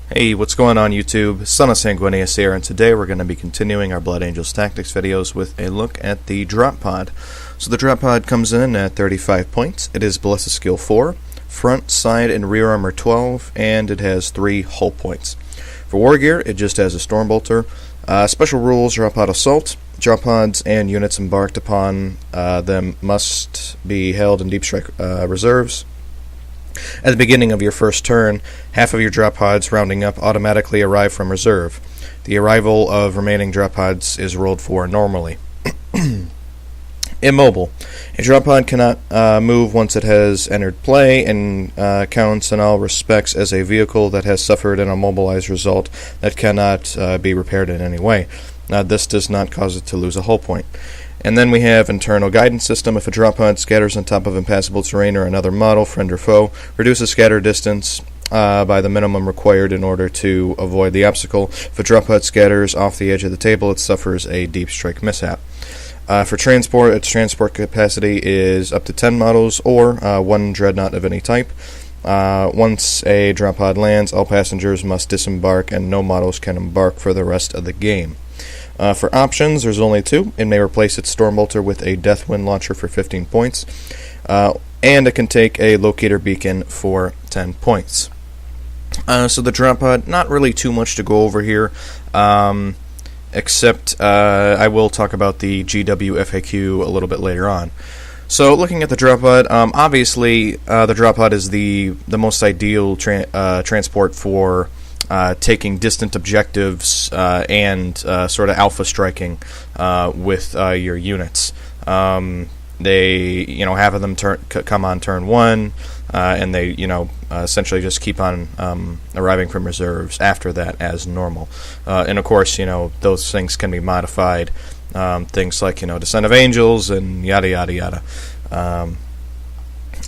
Hey, what's going on YouTube? Son of Sanguinius here, and today we're going to be continuing our Blood Angels Tactics videos with a look at the drop pod. So the drop pod comes in at 35 points. It is Ballistic Skill 4, Front, Side, and Rear Armor 12, and it has 3 hull points. For War Gear, it just has a Stormbolter. Special rules: drop pod assault. Drop pods and units embarked upon them must be held in Deep Strike reserves. At the beginning of your first turn, half of your drop pods, rounding up, automatically arrive from reserve. The arrival of remaining drop pods is rolled for normally. Immobile. A drop pod cannot move once it has entered play and counts in all respects as a vehicle that has suffered an immobilized result that cannot be repaired in any way. This does not cause it to lose a hull point. And then we have Internal Guidance System. If a drop pod scatters on top of impassable terrain or another model, friend or foe, reduces scatter distance by the minimum required in order to avoid the obstacle. If a drop pod scatters off the edge of the table, it suffers a Deep Strike mishap. For transport, its transport capacity is up to 10 models or 1 dreadnought of any type. Once a drop pod lands, all passengers must disembark and no models can embark for the rest of the game. For options, there's only 2. It may replace its Stormbolter with a Deathwind launcher for 15 points, and it can take a Locator Beacon for 10 points. So the drop pod, not really too much to go over here, except I will talk about the GW FAQ a little bit later on. So looking at the drop pod, obviously the drop pod is the most ideal transport for taking distant objectives and sort of alpha striking with your units. They, half of them come on turn 1, and they, essentially just keep on arriving from reserves after that as normal. And of course, those things can be modified. Things like, Descent of Angels and yada yada yada.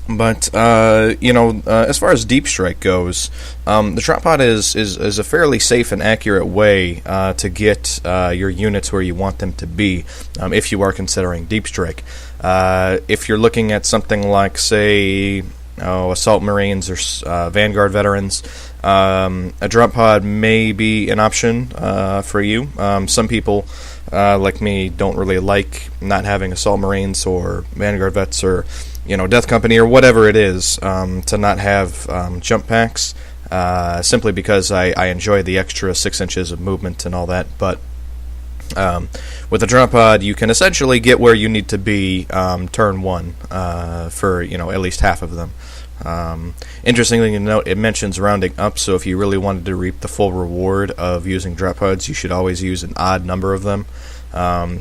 But as far as Deep Strike goes, the drop pod is a fairly safe and accurate way to get your units where you want them to be if you are considering Deep Strike. If you're looking at something like, say, Assault Marines or Vanguard Veterans, a drop pod may be an option for you. Some people, like me, don't really like not having Assault Marines or Vanguard Vets or Death Company or whatever it is, to not have jump packs, simply because I enjoy the extra 6 inches of movement and all that. But with the drop pod, you can essentially get where you need to be turn 1 for at least half of them. Interestingly to note, it mentions rounding up, so if you really wanted to reap the full reward of using drop pods, you should always use an odd number of them.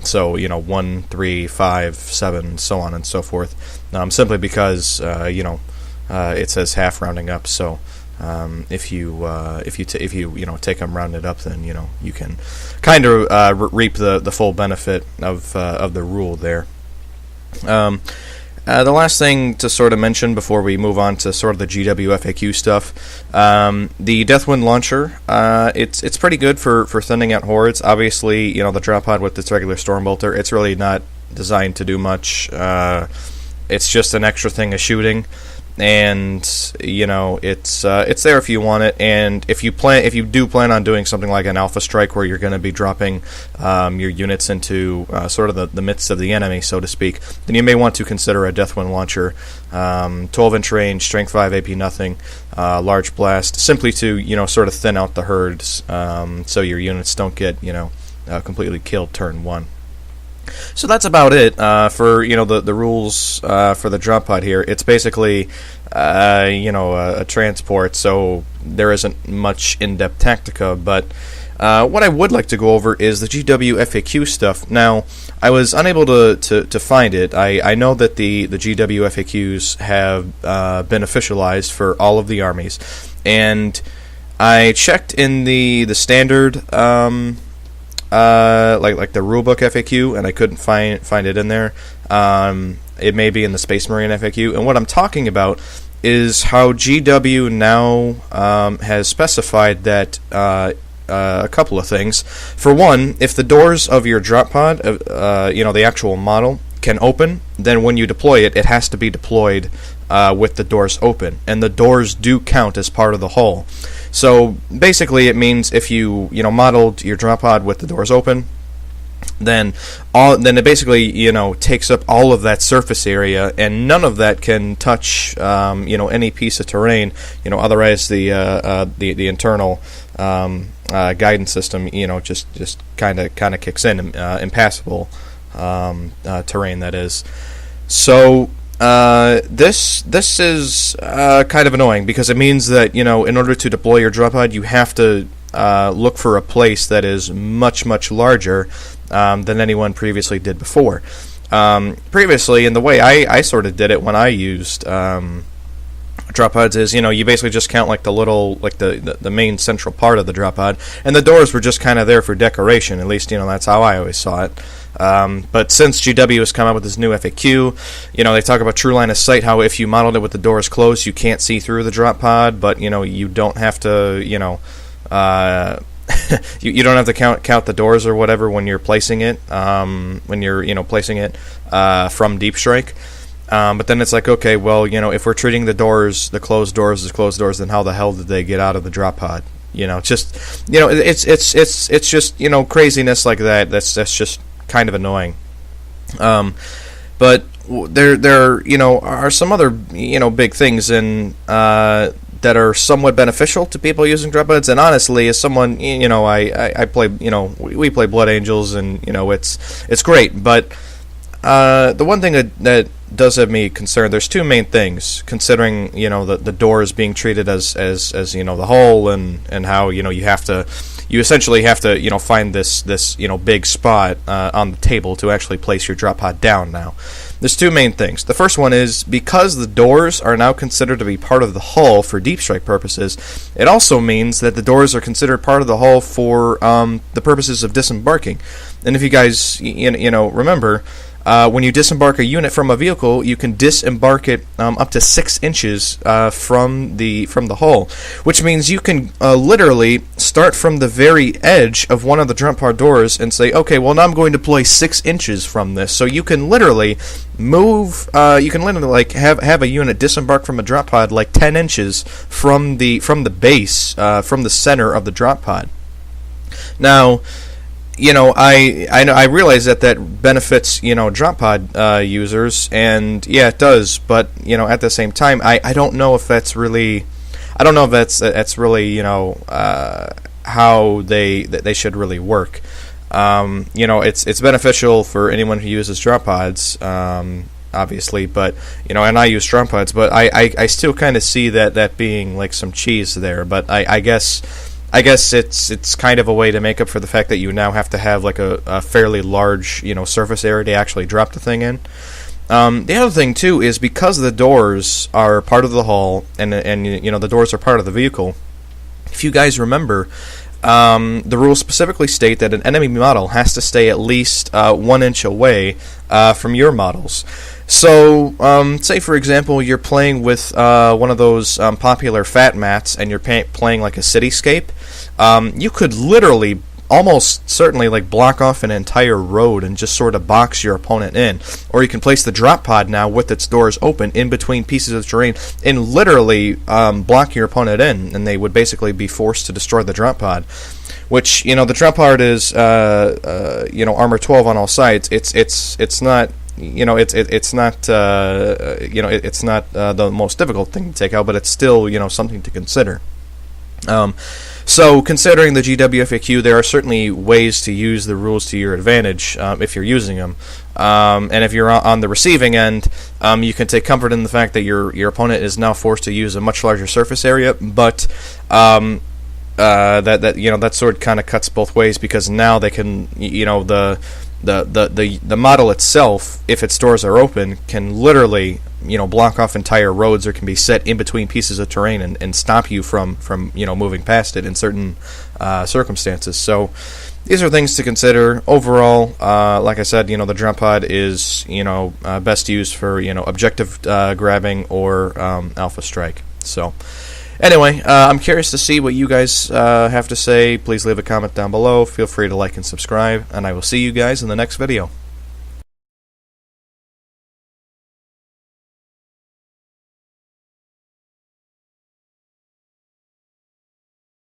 So 1, 3, 5, 7, so on and so forth. Simply because it says half rounding up. So if you take them rounded up, then you can kind of reap the full benefit of the rule there. The last thing to sort of mention before we move on to sort of the GW FAQ stuff, the Deathwind launcher, it's pretty good for thinning out hordes. Obviously, the drop pod with its regular Stormbolter, it's really not designed to do much. It's just an extra thing of shooting, and it's there if you want it. And if you do plan on doing something like an alpha strike where you're going to be dropping your units into sort of the midst of the enemy, so to speak, then you may want to consider a Deathwind launcher. 12-inch range, strength 5, AP nothing, large blast, simply to sort of thin out the herds, so your units don't get completely killed turn 1. So that's about it for the rules for the drop pod here. It's basically a transport, so there isn't much in-depth tactica. But what I would like to go over is the GW FAQ stuff. Now, I was unable to find it. I know that the GW FAQs have been officialized for all of the armies, and I checked in the standard. Like the rulebook FAQ, and I couldn't find it in there. It may be in the Space Marine FAQ, and what I'm talking about is how GW now has specified that a couple of things. For one, if the doors of your drop pod, the actual model, can open, then when you deploy it, it has to be deployed with the doors open, and the doors do count as part of the hull. So basically, it means if you modeled your drop pod with the doors open, then it basically takes up all of that surface area, and none of that can touch any piece of terrain. Otherwise the internal guidance system just kind of kicks in, impassable terrain, that is. So this is kind of annoying, because it means that in order to deploy your drop pod, you have to look for a place that is much, much larger than anyone previously did before. Previously, and the way I sort of did it when I used drop pods is, you basically just count like the little, like the main central part of the drop pod, and the doors were just kind of there for decoration. At least, that's how I always saw it. But since GW has come up with this new FAQ, they talk about true line of sight, how if you modeled it with the doors closed, you can't see through the drop pod, but you don't have to, you don't have to count the doors or whatever when you're placing it, placing it from Deep Strike. But then it's like, okay, well, if we're treating the closed doors as closed doors, then how the hell did they get out of the drop pod? It's just craziness like that. That's just kind of annoying. But there are some other big things in that are somewhat beneficial to people using drop pods. And honestly, as someone, I play, we play Blood Angels, and it's great. But the one thing that does have me concerned, there's two main things, considering the doors being treated as the hull, and how you essentially have to find this big spot on the table to actually place your drop pod down. Now there's two main things. The first one is, because the doors are now considered to be part of the hull for Deep Strike purposes, it also means that the doors are considered part of the hull for the purposes of disembarking. And if you guys remember, when you disembark a unit from a vehicle, you can disembark it up to 6 inches from the hull, which means you can literally start from the very edge of one of the drop pod doors and say, okay, well, now I'm going to deploy 6 inches from this. So you can literally move. You can literally have a unit disembark from a drop pod like 10 inches from the base, from the center of the drop pod. Now, I realize that benefits drop pod users, and yeah, it does. But at the same time, I don't know if that's really, how they should really work. It's beneficial for anyone who uses drop pods, obviously, but and I use drop pods, but I still kind of see that being like some cheese there. But I guess it's kind of a way to make up for the fact that you now have to have like a fairly large surface area to actually drop the thing in. The other thing too is, because the doors are part of the hull, and the doors are part of the vehicle. If you guys remember, the rules specifically state that an enemy model has to stay at least 1 inch away from your models. So, say for example, you're playing with one of those popular fat mats, and you're playing like a cityscape. You could literally, almost certainly, like block off an entire road and just sort of box your opponent in. Or you can place the drop pod now with its doors open in between pieces of terrain and literally block your opponent in, and they would basically be forced to destroy the drop pod. Which, the drop pod is armor 12 on all sides. It's not. It's not the most difficult thing to take out, but it's still something to consider. So, considering the GWFAQ, there are certainly ways to use the rules to your advantage if you're using them. And if you're on the receiving end, you can take comfort in the fact that your opponent is now forced to use a much larger surface area, but that sort of kind of cuts both ways, because now they can the model itself, if its doors are open, can literally block off entire roads, or can be set in between pieces of terrain and stop you from moving past it in certain circumstances. So these are things to consider. Overall, like I said, the drop pod is best used for objective grabbing or alpha strike. So anyway, I'm curious to see what you guys have to say. Please leave a comment down below. Feel free to like and subscribe, and I will see you guys in the next video.